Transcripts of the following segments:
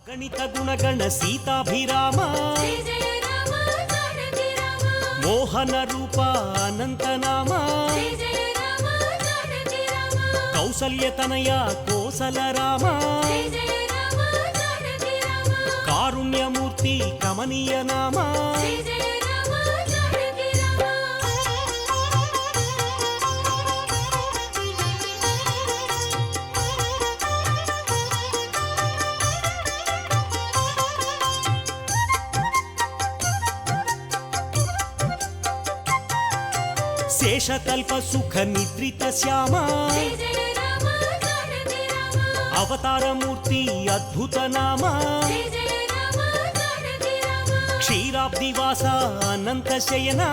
ಗಣಿತ ಗುಣಗಣ ಸೀತಾಭಿರಾಮ ಮೋಹನ ರೂಪ ಅನಂತನಾಮ ಕೌಸಲ್ಯತನಯ ಕೋಸಲ ರಾಮ ಕಾರುಣ್ಯಮೂರ್ತಿ ಕಮನೀಯ ನಾಮ ಶೇಷಕಲ್ಪ ಸುಖ ನಿದ್ರಿತ ಶ್ಯಾಮ ಅವತಾರ ಮೂರ್ತಿ ಅದ್ಭುತ ನಾಮ ಕ್ಷೀರಾಬ್ದಿವಾಸ ಅನಂತ ಶಯನ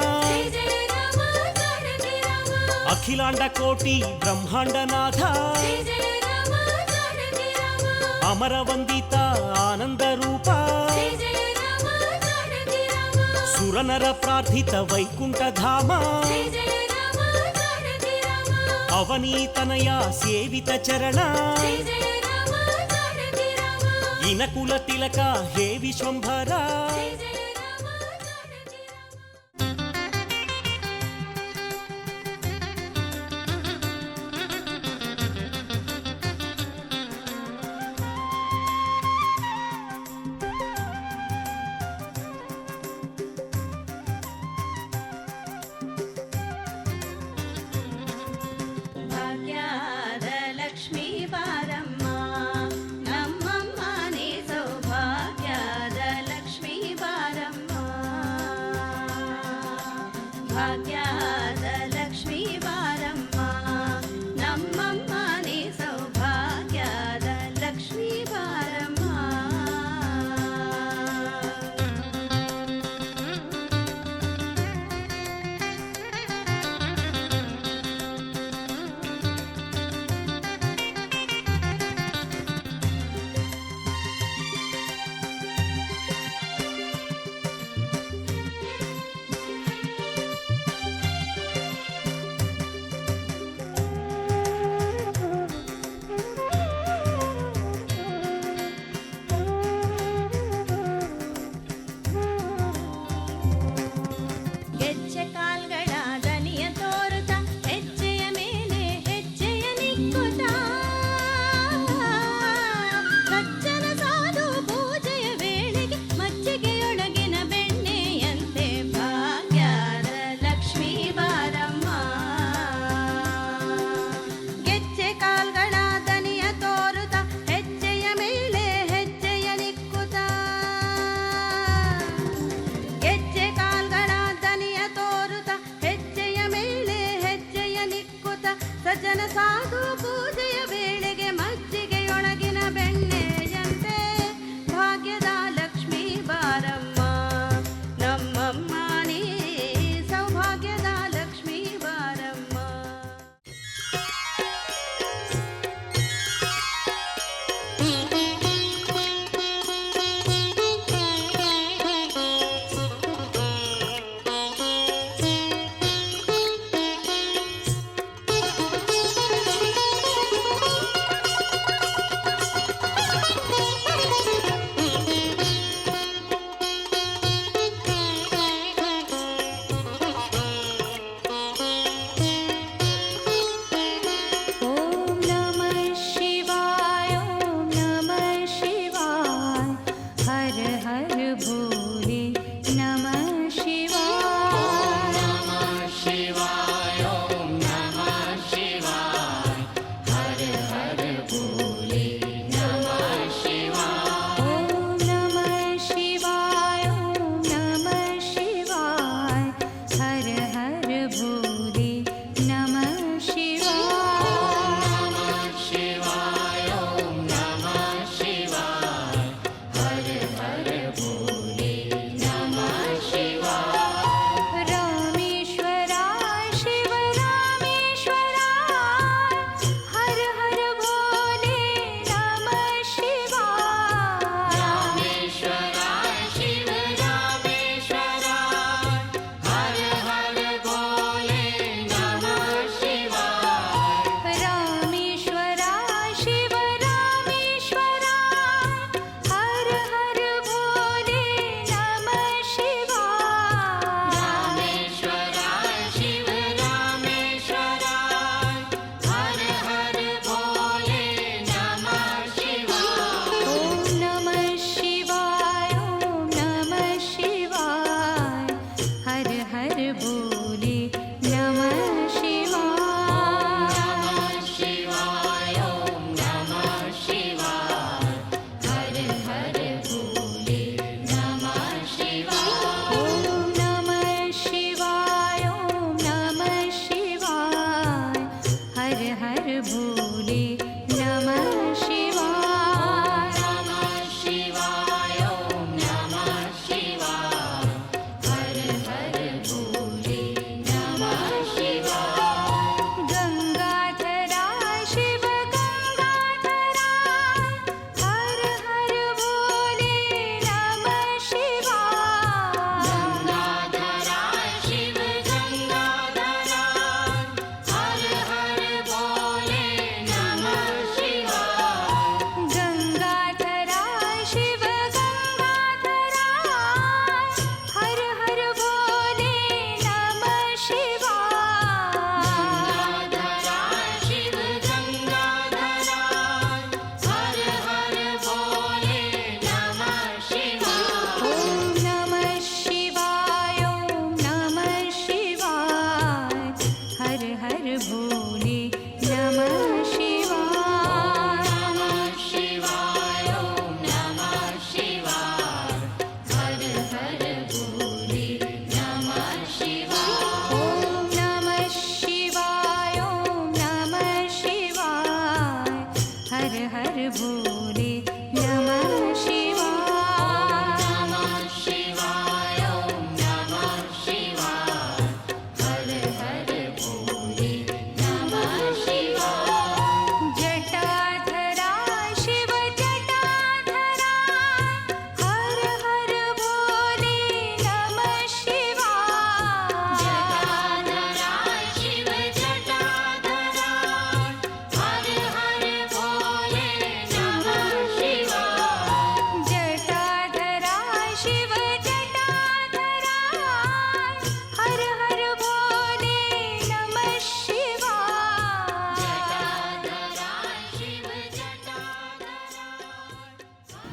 ಅಖಿಲಾಂಡ ಕೋಟಿ ಬ್ರಹ್ಮಾಂಡನಾಥ ಅಮರ ವಂದಿತ ಆನಂದ ರೂಪ ಸುರನರ ಪ್ರಾರ್ಥಿತ ವೈಕುಂಠ ಧಾಮ ಅವನೀತನಯ ಸೇವಿತ ಚರಣ ಇನಕುಲ ತಿಲಕ ಹೇ ವಿಶ್ವಂಭರ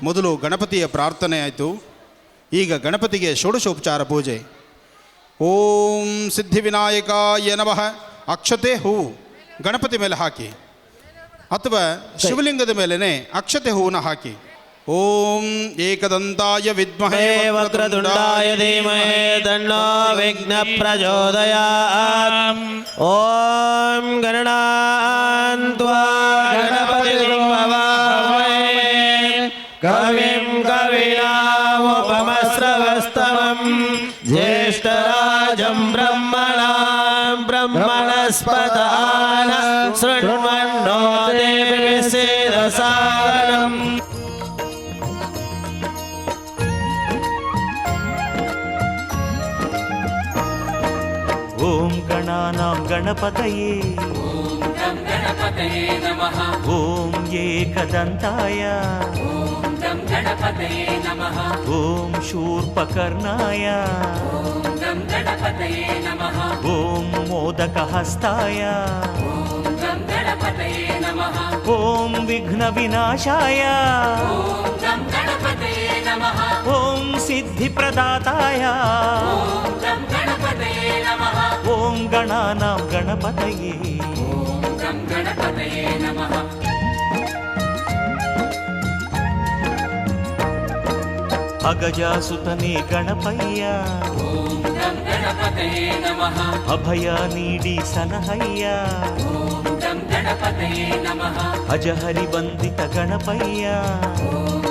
ಮೊದಲು ಗಣಪತಿಯ ಪ್ರಾರ್ಥನೆ ಆಯಿತು. ಈಗ ಗಣಪತಿಗೆ ಷೋಡಶೋಪಚಾರ ಪೂಜೆ. ಓಂ ಸಿದ್ಧಿವಿನಾಯಕಾಯ ನಮಃ. ಅಕ್ಷತೆ ಹೂವು ಗಣಪತಿ ಮೇಲೆ ಹಾಕಿ ಅಥವಾ ಶಿವಲಿಂಗದ ಮೇಲೇ ಅಕ್ಷತೆ ಹೂವನ್ನ ಹಾಕಿ. ಓಂ ಏಕದಂತಾಯ ವಿದ್ಮಹೇ ವಕ್ರತುಂಡಾಯ ಧೀಮಹಿ ತನ್ನೋ ವಿಘ್ನ ಪ್ರಚೋದಯಾತ್. ಓಂ ಗಣನಾನ್ತ್ವಾ ಗಣಪತಿಂ ಹವಾಮಹೇ ಕವಿಂ ಕವಿನಾಮುಪಮಸ್ರವಸ್ತಮಂ ಜ್ಯೇಷ್ಠರಾಜಂ ಬ್ರಹ್ಮಣಸ್ಪತಾನ ಶೃಣ್ವನ್ನೋ ದೇವಿ ಸೇದಸಾದನಂ. ಓಂ ಗಣಾನಾಂ ಗಣಪತಯೇ ನಮಃ. ಓಂ ಏಕದಂತಾಯ ಓಂ ಗಂ ಗಣಪತಯೇ ನಮಃ. ಓಂ ಶೂರ್ಪಕರ್ಣಾಯ ಓಂ ಗಂ ಗಣಪತಯೇ ನಮಃ. ಓಂ ಮೋದಕಹಸ್ತಾಯ ಓಂ ಗಂ ಗಣಪತಯೇ ನಮಃ. ಓಂ ವಿಘ್ನ ವಿನಾಶಾಯ ಓಂ ಗಂ ಗಣಪತಯೇ ನಮಃ. ಓಂ ಸಿದ್ಧಿಪ್ರದಾತಾಯ ಓಂ ಗಂ ಗಣಪತಯೇ ನಮಃ. ಓಂ ಗಣಾನಾಂ ಗಣಪತಯೇ ಓಂ ಗಂ ಗಣಪತಯೇ ನಮಃ. ಅಗಜಾಸುತನೇ ಗಣಪಯ್ಯ ಓಂ ಗಂ ಗಣಪತಯೇ ನಮಃ. ಅಭಯ ನೀಡಿ ಸನಹಯ್ಯ ಓಂ ಗಂ ಗಣಪತಯೇ ನಮಃ. ಅಜಹರಿ ಬಂದಿತ ಗಣಪಯ್ಯ ಓಂ